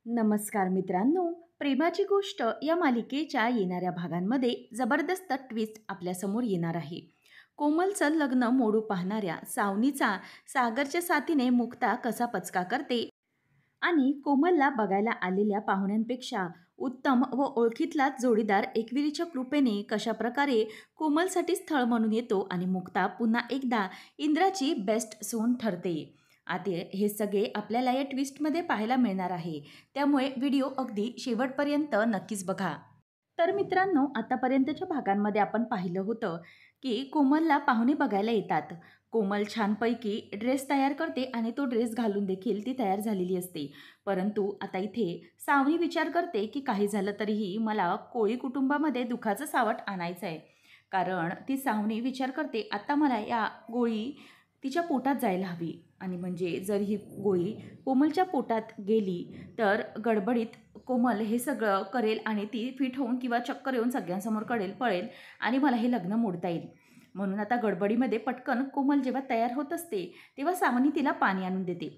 नमस्कार मित्रांनो, प्रेमाची गोष्ट या मालिकेच्या येणाऱ्या भागांमध्ये जबरदस्त ट्विस्ट आपल्यासमोर येणार आहे. कोमलचं लग्न मोडू पाहणाऱ्या सावनीचा सागरच्या साथीने मुक्ता कसा पचका करते आणि कोमलला बघायला आलेल्या पाहुण्यांपेक्षा उत्तम व ओळखीतलाच जोडीदार एकविरीच्या कृपेने कशाप्रकारे कोमलसाठी स्थळ म्हणून येतो आणि मुक्ता पुन्हा एकदा इंद्राची बेस्ट सून ठरते. आता हे सगळे आपल्याला या ट्विस्टमध्ये पाहायला मिळणार आहे. त्यामुळे व्हिडिओ अगदी शेवटपर्यंत नक्कीच बघा. तर मित्रांनो, आतापर्यंतच्या भागांमध्ये आपण पाहिलं होतं की कोमलला पाहुणे बघायला येतात. कोमल छानपैकी ड्रेस तयार करते आणि तो ड्रेस घालून देखील ती तयार झालेली असते. परंतु आता इथे सावनी विचार करते की काही झालं तरीही मला कोळी कुटुंबामध्ये दुःखाचं सावट आणायचं आहे. कारण ती सावनी विचार करते, आता मला या गोळी तिच्या पोटात जायला हवी आणि म्हणजे जर ही गोळी कोमलच्या पोटात गेली तर गडबडीत कोमल हे सगळं करेल आणि ती फिट होऊन किंवा चक्कर येऊन सगळ्यांसमोर पळेल आणि मला हे लग्न मोडता येईल. म्हणून आता गडबडीमध्ये पटकन कोमल जेव्हा तयार होत असते तेव्हा सावनी तिला पाणी आणून देते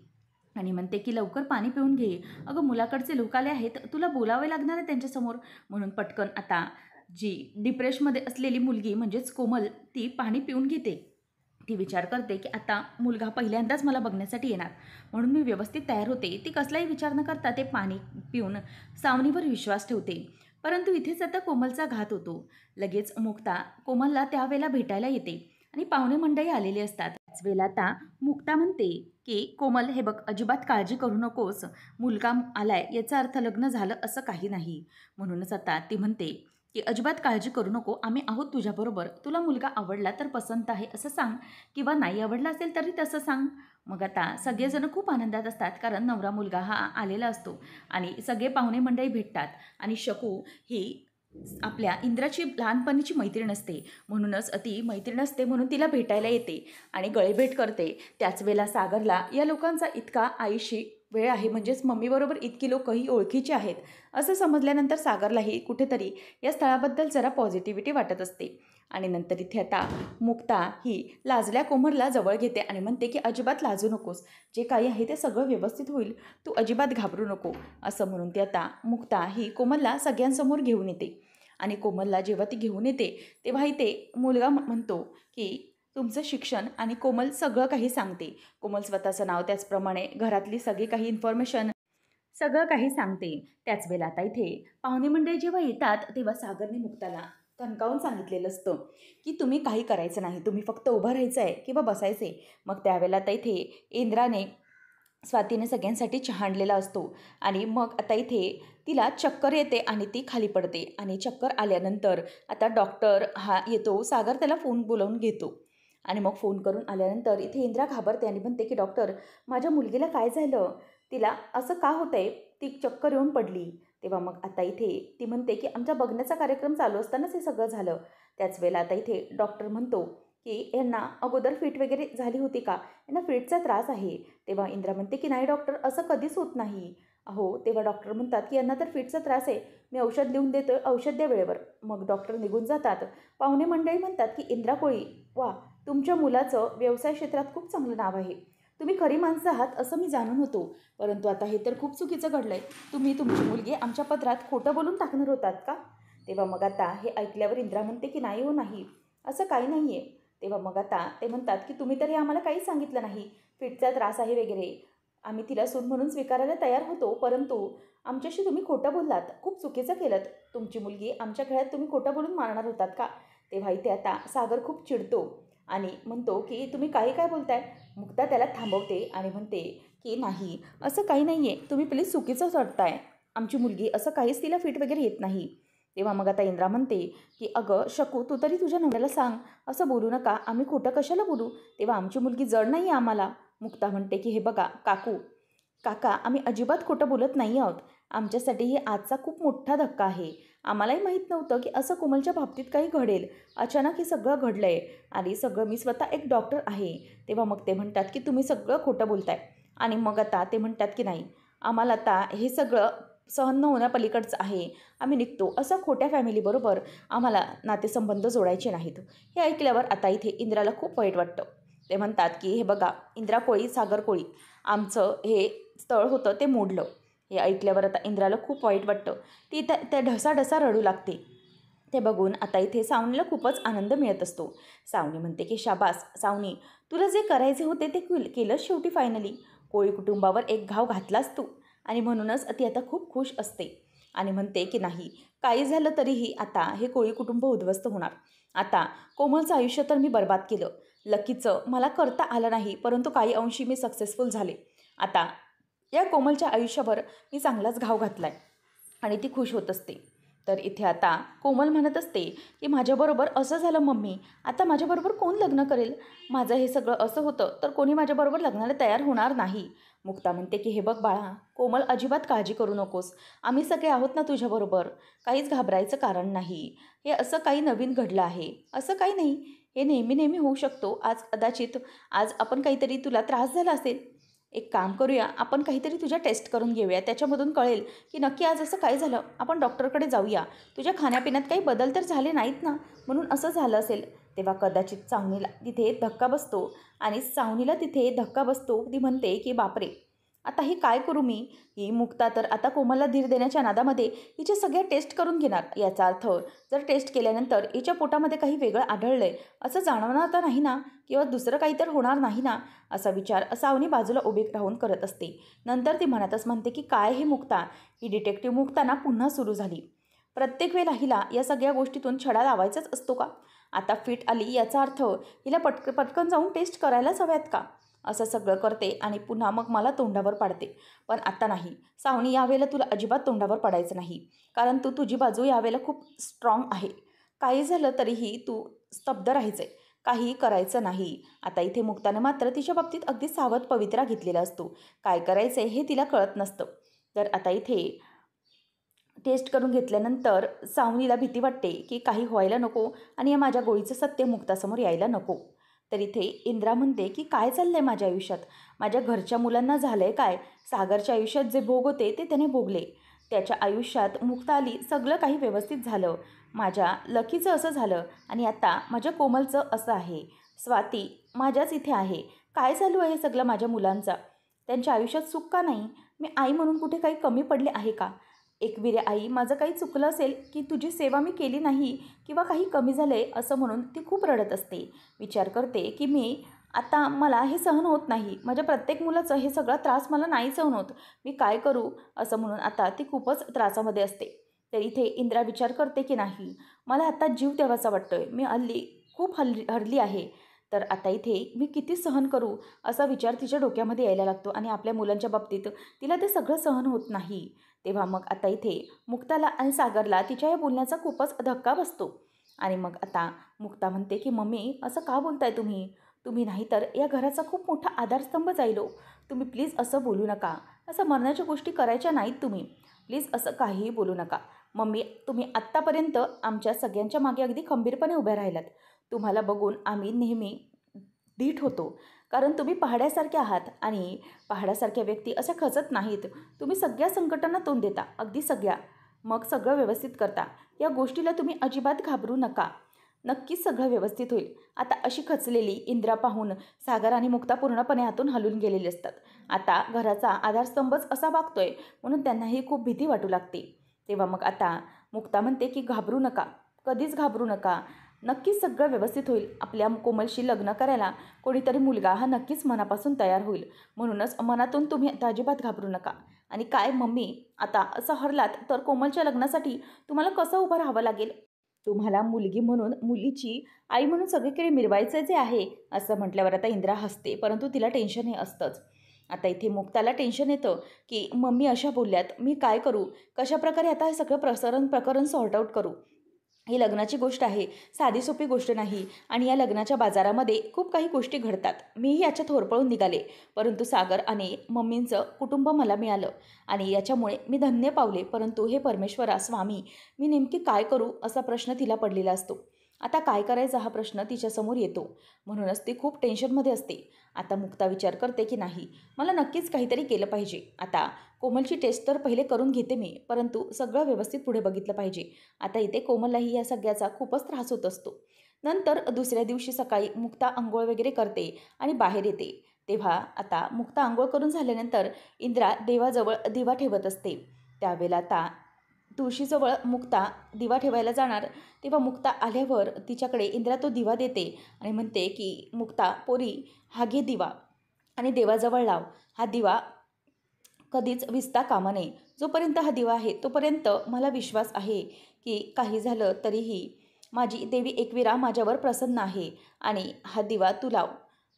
आणि म्हणते की लवकर पाणी पिऊन घे, अगं मुलाकडचे लोक आले आहेत, तुला बोलावे लागणार आहे त्यांच्यासमोर. म्हणून पटकन आता जी डिप्रेशमध्ये असलेली मुलगी म्हणजेच कोमल ती पाणी पिऊन घेते. ती विचार करते की आता मुलगा पहिल्यांदाच मला बघण्यासाठी येणार, म्हणून मी व्यवस्थित तयार होते. ती कसलाही विचार न करता ते पाणी पिऊन सावनीवर विश्वास ठेवते. परंतु इथेच आता कोमलचा घात होतो. लगेच मुक्ता कोमलला त्यावेळेला भेटायला येते आणि पाहुणे मंडळी आलेली असतात. त्याच वेळेला आता मुक्ता म्हणते की कोमल, हे बघ, अजिबात काळजी करू नकोस, मुलगा आलाय याचा अर्थ लग्न झालं असं काही नाही. म्हणूनच आता ती म्हणते की अजिबात काळजी करू नको, आम्ही आहोत तुझ्याबरोबर. तुला मुलगा आवडला तर पसंत आहे असं सांग, किंवा नाही आवडला असेल तरी तसं सांग. मग आता सगळेजण खूप आनंदात असतात, कारण नवरा मुलगा हा आलेला असतो आणि सगळे पाहुणे मंडळी भेटतात. आणि शकू ही आपल्या इंद्राची लहानपणीची मैत्रीण असते, म्हणूनच ती मैत्रीण असते म्हणून तिला भेटायला येते आणि गळेभेट करते. त्याच वेळेला सागरला या लोकांचा इतका आईशी वेळ आहे, म्हणजेच मम्मीबरोबर इतकी लोकही ओळखीची आहेत असं समजल्यानंतर सागरलाही कुठेतरी या स्थळाबद्दल जरा पॉझिटिव्हिटी वाटत असते. आणि नंतर इथे आता मुक्ता ही लाजल्या कोमलला जवळ घेते आणि म्हणते की अजिबात लाजू नकोस, जे काही आहे ते सगळं व्यवस्थित होईल, तू अजिबात घाबरू नको असं म्हणून ती आता मुक्ता ही कोमलला सगळ्यांसमोर घेऊन येते. आणि कोमलला जेव्हा ती घेऊन येते तेव्हा इथे मुलगा म्हणतो की तुमचं शिक्षण, आणि कोमल सगळं काही सांगते. कोमल स्वतःचं नाव, त्याचप्रमाणे घरातली सगळी काही इन्फॉर्मेशन सगळं काही सांगते. त्याच वेळेला आता इथे पाहुणे मंडळी जेव्हा येतात तेव्हा सागरने मुक्ताला ठणकावून सांगितलेलं असतं की तुम्ही काही करायचं नाही, तुम्ही फक्त उभं राहायचं आहे किंवा बसायचं आहे. मग त्यावेळेला आता इथे इंद्राने स्वातीने सगळ्यांसाठी चहा आणलेला असतो आणि मग आता इथे तिला चक्कर येते आणि ती खाली पडते. आणि चक्कर आल्यानंतर आता डॉक्टर हा येतो. सागर त्याला फोन बोलावून घेतो आणि मग फोन करून आल्यानंतर इथे इंद्रा घाबरते आणि म्हणते की डॉक्टर, माझ्या मुलगीला काय झालं, तिला असं का होतंय, ती चक्कर येऊन पडली. तेव्हा मग आता इथे ती म्हणते की आमचा बघण्याचा कार्यक्रम चालू असतानाच हे सगळं झालं. त्याच वेळेला आता इथे डॉक्टर म्हणतो की यांना अगोदर फिट वगैरे झाली होती का, यांना फिटचा त्रास आहे. तेव्हा इंद्रा म्हणते की नाही डॉक्टर, असं कधीच होत नाही. अहो, तेव्हा डॉक्टर म्हणतात की यांना तर फिटचा त्रास आहे, मी औषध लिहून देतो, औषध द्या वेळेवर. मग डॉक्टर निघून जातात. पाहुणे मंडळी म्हणतात की इंद्रा कोळी, वा, तुमच्या मुलाचं व्यवसाय क्षेत्रात खूप चांगलं नाव आहे, तुम्ही खरी माणसं आहात असं मी जाणून होतो. परंतु आता हे तर खूप चुकीचं घडलं आहे, तुम्ही तुमची मुलगी आमच्या पत्रात खोटं बोलून टाकणार होतात का. तेव्हा मग आता हे ऐकल्यावर इंद्रा म्हणते की नाही हो, नाही, असं काही नाही आहे. तेव्हा मग आता ते म्हणतात की तुम्ही तर हे आम्हाला काहीच सांगितलं नाही, फिटचा त्रास आहे वगैरे, आम्ही तिला सून म्हणून स्वीकारायला तयार होतो, परंतु आमच्याशी तुम्ही खोटं बोललात, खूप चुकीचं केलं, तुमची मुलगी आमच्या खेळात तुम्ही खोटं बोलून मारणार होतात का. तेव्हा इथे आता सागर खूप चिडतो आणि म्हणतो की तुम्ही काय बोलताय. मुक्ता त्याला थांबवते आणि म्हणते की नाही, असं काही नाही आहे, तुम्ही प्लीज चुकीचं करताय, आमची मुलगी असं काहीच तिला फिट वगैरे येत नाही. तेव्हा मग आता इंद्रा म्हणते की अगं शकू, तू तरी तुझ्या नवऱ्याला सांग, असं बोलू नका, आम्ही खोटं कशाला बोलू, तेव्हा आमची मुलगी जड नाही आहे आम्हाला. मुक्ता म्हणते की हे बघा काका, आम्ही अजिबात खोटं बोलत नाही आहोत, आमच्यासाठी ही आजचा खूप मोठा धक्का आहे, आम्हालाही माहीत नव्हतं की असं कोमलच्या बाबतीत काही घडेल, अचानक हे सगळं घडलं आहे आणि सगळं, मी स्वतः एक डॉक्टर आहे. तेव्हा मग ते म्हणतात की तुम्ही सगळं खोटं बोलताय. आणि मग आता ते म्हणतात की नाही, आम्हाला आता हे सगळं सहन न होण्यापलीकडचं आहे, आम्ही निघतो, असं खोट्या फॅमिलीबरोबर आम्हाला नातेसंबंध जोडायचे नाहीत. हे ऐकल्यावर आता इथे इंद्राला खूप वाईट वाटतं. ते म्हणतात की हे बघा इंद्रा कोळी, सागर कोळी, आमचं हे स्थळ होतं ते मोडलं हे ऐकल्यावर आता इंद्राला खूप वाईट वाटतं. ती त्या ढसाढसा रडू लागते. ते बघून आता इथे सावनीला खूपच आनंद मिळत असतो. सावनी म्हणते की शाबास सावनी, तुला जे करायचे होते ते केलंच शेवटी फायनली. कोळी कुटुंबावर एक घाव घातलास तू. आणि म्हणूनच ती आता खूप खुश असते आणि म्हणते की नाही, काही झालं तरीही आता हे कोळी कुटुंब उद्ध्वस्त होणार. आता कोमलचं आयुष्य तर मी बर्बाद केलं. लकीचं मला करता आलं नाही, परंतु काही अंशी मी सक्सेसफुल झाले. आता या कोमलच्या आयुष्यावर मी चांगलाच घाव घातलाय आणि ती खुश होत असते. तर इथे आता कोमल म्हणत असते की माझ्याबरोबर असं झालं मम्मी, आता माझ्याबरोबर कोण लग्न करेल? माझं हे सगळं असं होतं तर कोणी माझ्याबरोबर लग्नाला तयार होणार नाही. मुक्ता म्हणते की हे बघ बाळा, कोमल अजिबात काळजी करू नकोस. आम्ही सगळे आहोत ना तुझ्याबरोबर. काहीच घाबरायचं कारण नाही. हे असं काही नवीन घडलं आहे, असं काही नाही. हे नेहमी नेहमी होऊ शकतो. आज कदाचित आज आपण काहीतरी तुला त्रास झाला असेल. एक काम करूया, आपण काहीतरी तुझ्या टेस्ट करून घेऊया. त्याच्यामधून कळेल की नक्की आज असं काय झालं. आपण डॉक्टरकडे जाऊया. तुझ्या खाण्यापिण्यात काही बदल तर झाले नाहीत ना, म्हणून असं झालं असेल. तेव्हा कदाचित सावनीला तिथे धक्का बसतो आणि सावनीला तिथे धक्का बसतो. ती म्हणते की बापरे, आता हे काय करू मी? ही मुक्ता तर आता कोमलला धीर देण्याच्या नादामध्ये हिच्या सगळ्या टेस्ट करून घेणार. याचा अर्थ जर टेस्ट केल्यानंतर हिच्या पोटामध्ये काही वेगळं आढळलंय असं जाणवणार तर नाही ना, किंवा दुसरं काही तर होणार नाही ना, असा विचार सावनी बाजूला उभी राहून करत असते. नंतर ती म्हणतच म्हणते की काय हे मुक्ता, ही डिटेक्टिव्ह मुक्ता ना पुन्हा सुरू झाली. प्रत्येक वेळेला हिला या सगळ्या गोष्टीतून छडा लावायचाच असतो का? आता फिट आली याचा अर्थ हिला पटकन जाऊन टेस्ट करायलाच हव्यात का? असं सगळं करते आणि पुन्हा मग मला तोंडावर पाडते. पण आता नाही सावनी, यावेळेला तुला अजिबात तोंडावर पडायचं नाही, कारण तू तुझी बाजू यावेळेला खूप स्ट्रॉंग आहे. काही झालं तरीही तू स्तब्ध राहायचं आहे, काहीही करायचं नाही. आता इथे मुक्तानं मात्र तिच्या बाबतीत अगदी सावध पवित्रा घेतलेला असतो. काय करायचं हे तिला कळत नसतं. तर आता इथे टेस्ट करून घेतल्यानंतर सावनीला भीती वाटते की काही व्हायला नको आणि या माझ्या गोळीचं सत्य मुक्तासमोर यायला नको. तर इथे इंद्रा म्हणते की काय चाललं आहे माझ्या आयुष्यात? माझ्या घरच्या मुलांना झालं आहे काय? सागरच्या आयुष्यात जे भोग होते ते त्याने भोगले. त्याच्या आयुष्यात मुक्ता आली, सगळं काही व्यवस्थित झालं. माझ्या लकीचं असं झालं आणि आता माझ्या कोमलचं असं आहे. स्वाती माझ्याच इथे आहे. काय चालू आहे सगळं माझ्या मुलांचा? त्यांच्या आयुष्यात सुख का नाही? मी आई म्हणून कुठे काही कमी पडले आहे का? एकविरे आई, माझं काही चुकलं असेल की तुझी सेवा मी केली नाही किंवा काही कमी झालं आहे असं म्हणून ती खूप रडत असते. विचार करते की मी आता मला हे सहन होत नाही. माझ्या प्रत्येक मुलाचं हे सगळा त्रास मला नाही सहन होत. मी काय करू असं म्हणून आता ती खूपच त्रासामध्ये असते. तर इथे इंद्रा विचार करते की नाही, मला आता जीव द्यावासा वाटतोय. मी हल्ली खूप हरली आहे. तर आता इथे मी किती सहन करू असा विचार तिच्या डोक्यामध्ये यायला लागतो आणि आपल्या मुलांच्या बाबतीत तिला ते सगळं सहन होत नाही. तेव्हा मग आता इथे मुक्ताला आणि सागरला तिच्या या बोलण्याचा खूपच धक्का बसतो. आणि मग आता मुक्ता म्हणते की मम्मी, असं का बोलताय तुम्ही? तुम्ही नाही तर या घराचा खूप मोठा आधारस्तंभ जाईल. तुम्ही प्लीज असं बोलू नका. असं मरणाच्या गोष्टी करायच्या नाहीत तुम्ही. प्लीज असं काहीही बोलू नका. मम्मी, तुम्ही आत्तापर्यंत आमच्या सगळ्यांच्या मागे अगदी खंबीरपणे उभ्या राहिलात. तुम्हाला बघून आम्ही नेहमी धीट होतो, कारण तुम्ही पहाड्यासारखे आहात आणि पहाड्यासारख्या व्यक्ती अशा खचत नाहीत. तुम्ही सगळ्या संकटांना तोंड देता, अगदी सगळ्या. मग सगळं व्यवस्थित करता. या गोष्टीला तुम्ही अजिबात घाबरू नका. नक्कीच सगळं व्यवस्थित होईल. आता अशी खचलेली इंद्रा पाहून सागर आणि मुक्ता पूर्णपणे आतून हलून गेलेले असतात. आता घराचा आधारस्तंभच असा वागतोय म्हणून त्यांनाही खूप भीती वाटू लागते. तेव्हा मग आता मुक्ता म्हणते की घाबरू नका, कधीच घाबरू नका. नक्कीच सगळं व्यवस्थित होईल. आपल्या कोमलशी लग्न करायला कोणीतरी मुलगा हा नक्कीच मनापासून तयार होईल. म्हणूनच मनातून तुम्ही आता अजिबात घाबरू नका. आणि काय मम्मी, आता असं हरलात तर कोमलच्या लग्नासाठी तुम्हाला कसं उभं राहावं लागेल? तुम्हाला मुलगी म्हणून, मुलीची आई म्हणून सगळीकडे मिरवायचं जे आहे असं म्हटल्यावर आता इंद्रा हसते, परंतु तिला टेन्शन हे असतंच. आता इथे मुक्ताला टेन्शन येतं की मम्मी अशा बोलल्यात, मी काय करू? कशाप्रकारे आता हे सगळं प्रकरण सॉर्ट आऊट करू? ही लग्नाची गोष्ट आहे, साधी सोपी गोष्ट नाही. आणि या लग्नाच्या बाजारामध्ये खूप काही गोष्टी घडतात. मीही याच्यात होरपळून निघाले, परंतु सागर आणि मम्मींचं कुटुंब मला मिळालं आणि याच्यामुळे मी धन्य पावले. परंतु हे परमेश्वरा स्वामी, मी नेमकी काय करू असा प्रश्न तिला पडलेला असतो. आता काय करायचा हा प्रश्न तिच्यासमोर येतो. म्हणूनच ती खूप टेन्शनमध्ये असते. आता मुक्ता विचार करते की नाही, मला नक्कीच काहीतरी केलं पाहिजे. आता कोमलची टेस्ट तर पहिले करून घेते मी, परंतु सगळं व्यवस्थित पुढे बघितलं पाहिजे. आता इथे कोमललाही या सगळ्याचा खूपच त्रास होत असतो. नंतर दुसऱ्या दिवशी सकाळी मुक्ता अंघोळ वगैरे करते आणि बाहेर येते. तेव्हा आता मुक्ता अंघोळ करून झाल्यानंतर इंद्रा देवाजवळ दिवा ठेवत असते. त्यावेळेला आता तुळशीजवळ मुक्ता दिवा ठेवायला जाणार, तेव्हा मुक्ता आल्यावर तिच्याकडे इंद्रा तो दिवा देते आणि म्हणते की मुक्ता पोरी, हा घे दिवा आणि देवाजवळ लाव. हा दिवा कधीच विझता कामा नये. जोपर्यंत हा दिवा आहे तोपर्यंत मला विश्वास आहे की काही झालं तरीही माझी देवी एकविरा माझ्यावर प्रसन्न आहे आणि हा दिवा तू लाव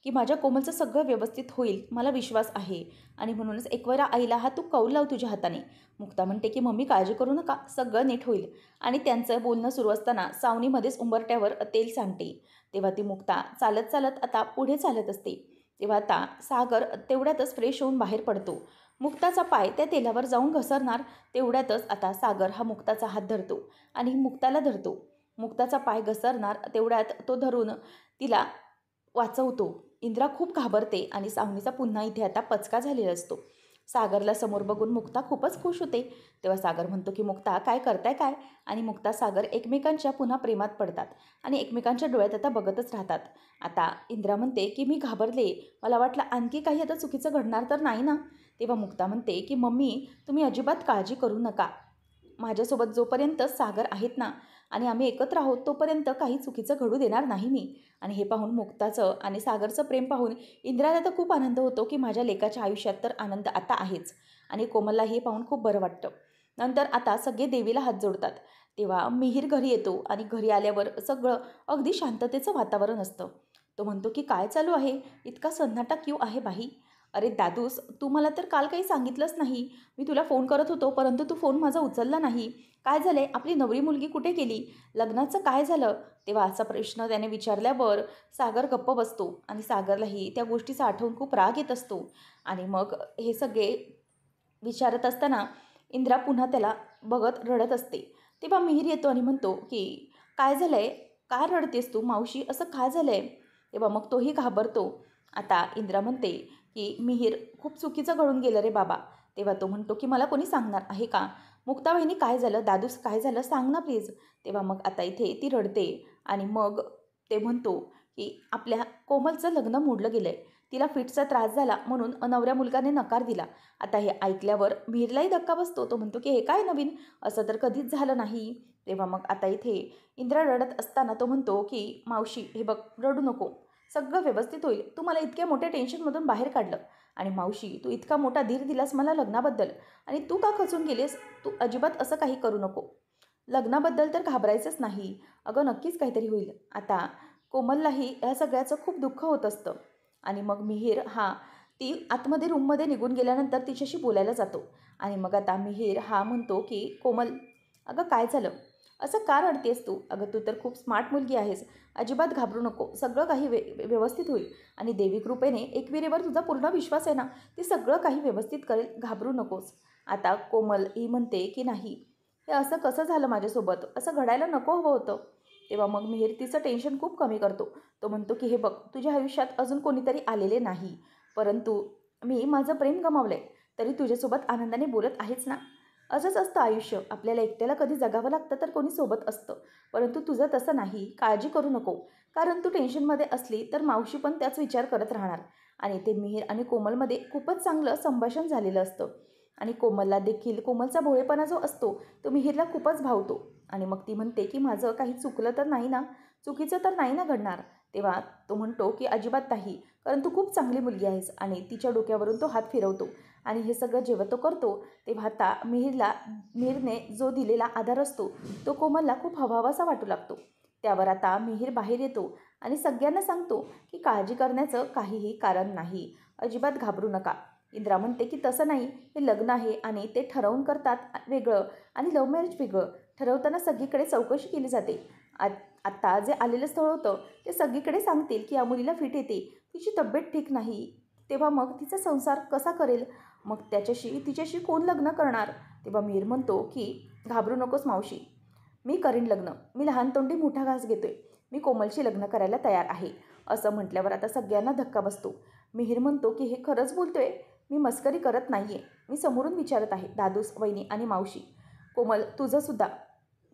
की माझ्या कोमलचं सगळं व्यवस्थित होईल, मला विश्वास आहे. आणि म्हणूनच एकविरा आईला हा तू कौल लाव तुझ्या हाताने. मुक्ता म्हणते की मम्मी काळजी करू नका, सगळं नीट होईल. आणि त्यांचं बोलणं सुरू असताना सावनीमध्येच उंबरट्यावर तेल सांडते. तेव्हा ती मुक्ता चालत चालत आता पुढे चालत असते. तेव्हा आता सागर तेवढ्यातच फ्रेश होऊन बाहेर पडतो. मुक्ताचा पाय त्या तेलावर जाऊन घसरणार, तेवढ्यातच आता सागर हा मुक्ताचा हात धरतो आणि मुक्ताला धरतो. मुक्ताचा पाय घसरणार तेवढ्यात तो धरून तिला वाचवतो. इंद्रा खूप घाबरते आणि सावनीचा पुन्हा इथे आता पचका झालेला असतो. सागरला समोर बघून मुक्ता खूपच खुश होते. तेव्हा सागर म्हणतो की मुक्ता काय करताय काय? आणि मुक्ता सागर एकमेकांच्या पुन्हा प्रेमात पडतात आणि एकमेकांच्या डोळ्यात आता बघतच राहतात. आता इंद्रा म्हणते की मी घाबरले, मला वाटलं आणखी काही आता चुकीचं घडणार तर नाही ना. तेव्हा मुक्ता म्हणते की मम्मी तुम्ही अजिबात काळजी करू नका, माझ्यासोबत जोपर्यंत सागर आहेत ना आणि आम्ही एकत्र आहोत तोपर्यंत काही चुकीचं घडू देणार नाही मी. आणि हे पाहून मुक्ताचं आणि सागरचं प्रेम पाहून इंद्राला तर खूप आनंद होतो की माझ्या लेकाच्या आयुष्यात तर आनंद आता आहेच. आणि कोमलला हे पाहून खूप बरं वाटतं. नंतर आता सगळे देवीला हात जोडतात. तेव्हा मिहीर घरी येतो आणि घरी आल्यावर सगळं अगदी शांततेचं वातावरण असतं. तो म्हणतो की काय चालू आहे, इतका सन्नाटा क्यू आहे बाई? अरे दादूस, तू मला तर काल काही सांगितलंच नाही. मी तुला फोन करत होतो परंतु तू फोन माझा उचलला नाही. काय झालंय, आपली नवरी मुलगी कुठे गेली, लग्नाचं काय झालं? तेव्हा असा प्रश्न त्याने विचारल्यावर सागर गप्प बसतो आणि सागरलाही त्या गोष्टीचा आठवून खूप राग येत असतो. आणि मग हे सगळे विचारत असताना इंद्रा पुन्हा त्याला बघत रडत असते. तेव्हा मिहीर येतो आणि म्हणतो की काय झालंय, का रडतेस तू मावशी, असं काय झालंय? तेव्हा मग तोही घाबरतो. आता इंद्रा म्हणते की मिहीर खूप चुकीचं घडून गेलं रे बाबा. तेव्हा तो म्हणतो की मला कोणी सांगणार आहे का? मुक्ता वहिनी काय झालं, दादूस काय झालं, सांग ना प्लीज. तेव्हा मग आता इथे ती रडते आणि मग ते म्हणतो की आपल्या कोमलचं लग्न मोडलं गेलंय, तिला फिटचा त्रास झाला म्हणून नवऱ्या मुलगाने नकार दिला. आता हे ऐकल्यावर मिहीरलाही धक्का बसतो. तो म्हणतो की हे काय नवीन, असं तर कधीच झालं नाही. तेव्हा मग आता इथे इंद्रा रडत असताना तो म्हणतो की मावशी हे बघ, रडू नको, सगळं व्यवस्थित होईल. तू मला इतक्या मोठ्या टेन्शनमधून बाहेर काढलं आणि मावशी तू इतका मोठा धीर दिलास मला लग्नाबद्दल आणि तू का खचून गेलीस? तू अजिबात असं काही करू नको. लग्नाबद्दल तर घाबरायचंच नाही. अगं नक्कीच काहीतरी होईल. आता कोमललाही या सगळ्याचं खूप दुःख होत असतं. आणि मग मिहीर हा ती आतमध्ये रूममध्ये निघून गेल्यानंतर तिच्याशी बोलायला जातो. आणि मग आता मिहीर हा म्हणतो की कोमल, अगं काय झालं, असं का रडतेस तू? अगं तू तर खूप स्मार्ट मुलगी आहेस, अजिबात घाबरू नको, सगळं काही व्यवस्थित होईल. आणि देवी कृपेने एकविरेवर तुझा पूर्ण विश्वास आहे ना, ती सगळं काही व्यवस्थित करेल, घाबरू नकोस. आता कोमल ही म्हणते की नाही, हे असं कसं झालं माझ्यासोबत, असं घडायला नको हवं होतं. तेव्हा मग मिहीर तिचं टेन्शन खूप कमी करतो. तो म्हणतो की हे बघ, तुझ्या आयुष्यात अजून कोणीतरी आलेले नाही, परंतु मी माझं प्रेम गमावलं आहे तरी तुझ्यासोबत आनंदाने बोलत आहेच ना. असंच असतं आयुष्य, आपल्याला एकट्याला कधी जगावं लागतं तर कोणी सोबत असतं, परंतु तुझं तसं नाही, काळजी करू नको. कारण तू टेन्शनमध्ये असली तर मावशी पण त्याच विचार करत राहणार. आणि ते मिहीर आणि कोमलमध्ये खूपच चांगलं संभाषण झालेलं असतं. आणि कोमलला देखील कोमलचा भोळेपणा जो असतो तो मिहीरला खूपच भावतो. आणि मग ती म्हणते की माझं काही चुकलं तर नाही ना, चुकीचं तर नाही ना घडणार? तेव्हा तो म्हणतो की अजिबात नाही, कारण तू खूप चांगली मुलगी आहेस. आणि तिच्या डोक्यावरून तो हात फिरवतो. आणि हे सगळं जेव्हा तो करतो तेव्हा आता मिहीरने जो दिलेला आधार असतो तो कोमलला खूप हवाहवासा वाटू लागतो. त्यावर आता मिहीर बाहेर येतो आणि सगळ्यांना सांगतो की काळजी करण्याचं काहीही कारण नाही, अजिबात घाबरू नका. इंद्रा म्हणते की तसं नाही, हे लग्न आहे आणि ते ठरवून करतात वेगळं आणि लव्ह मॅरेज वेगळं. ठरवताना सगळीकडे चौकशी केली जाते. आत्ता जे आलेलं स्थळ होतं ते सगळीकडे सांगतील की या मुलीला फिट येते, तिची तब्येत ठीक नाही, तेव्हा मग तिचा संसार कसा करेल, मग तिच्याशी कोण लग्न करणार? तेव्हा मिहीर म्हणतो की घाबरू नकोस मावशी, मी करीन लग्न, मी लहान तोंडी मोठा घास घेतोय, मी कोमलशी लग्न करायला तयार आहे. असं म्हटल्यावर आता सगळ्यांना धक्का बसतो. मिहीर म्हणतो की हे खरंच बोलतोय, मी मस्करी करत नाही आहे, मी समोरून विचारत आहे दादूस, वहिनी आणि मावशी. कोमल तुझंसुद्धा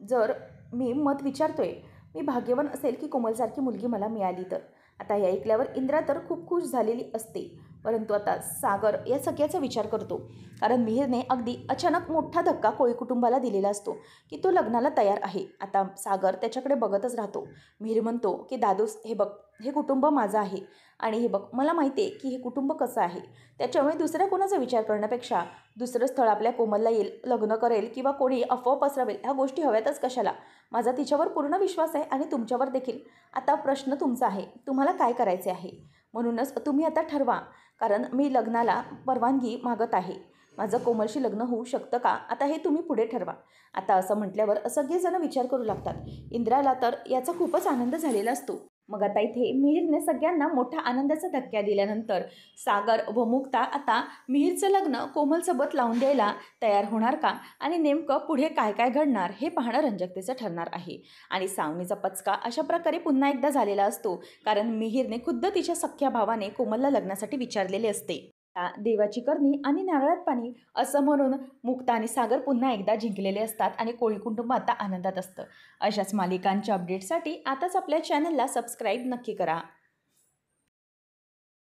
जर मी मत विचारतोय, मी भाग्यवान असेल की कोमलसारखी मुलगी मला मिळाली तर. आता हे ऐकल्यावर इंद्रा तर खूप खुश झालेली असते. परंतु आता सागर या सगळ्याचा विचार करतो, कारण मिहिरने अगदी अचानक मोठा धक्का कोळी कुटुंबाला दिलेला असतो की तो लग्नाला तयार आहे. आता सागर त्याच्याकडे बघतच राहतो. मिहिर म्हणतो की दादूस, हे बघ, हे कुटुंब माझं आहे आणि हे बघ, मला माहिती आहे की हे कुटुंब कसं आहे. त्याच्यामुळे दुसऱ्या कोणाचा विचार करण्यापेक्षा दुसरं स्थळ आपल्या कोमलला येईल, लग्न करेल किंवा कोणी अफवा पसरवेल, ह्या गोष्टी हव्यातच कशाला. माझा तिच्यावर पूर्ण विश्वास आहे आणि तुमच्यावर देखील. आता प्रश्न तुमचा आहे, तुम्हाला काय करायचे आहे. म्हणूनच तुम्ही आता ठरवा, कारण मी लग्नाला परवानगी मागत आहे. माझं कोमलशी लग्न होऊ शकतं का, आता हे तुम्ही पुढे ठरवा. आता असं म्हटल्यावर सगळेजण विचार करू लागतात. इंद्राला तर याचा खूपच आनंद झालेला असतो. मग आता इथे मिहिरने सगळ्यांना मोठा आनंदाचा धक्का दिल्यानंतर सागर व मुक्ता आता मिहिरचं लग्न कोमलसोबत लावून द्यायला तयार होणार का, आणि नेमकं पुढे काय काय घडणार हे पाहणं रंजकतेचं ठरणार आहे. आणि सावनीचा पचका अशा प्रकारे पुन्हा एकदा झालेला असतो, कारण मिहिरने खुद्द तिच्या सख्ख्या भावाने कोमलला लग्नासाठी विचारलेले असते. देवाची करणी आणि नारळात पाणी असं म्हणून मुक्ता आणि सागर पुन्हा एकदा जिंकलेले असतात आणि कोळी कुटुंब आता आनंदात असतं. अशाच मालिकांच्या अपडेटसाठी आताच आपल्या चॅनलला सबस्क्राईब नक्की करा.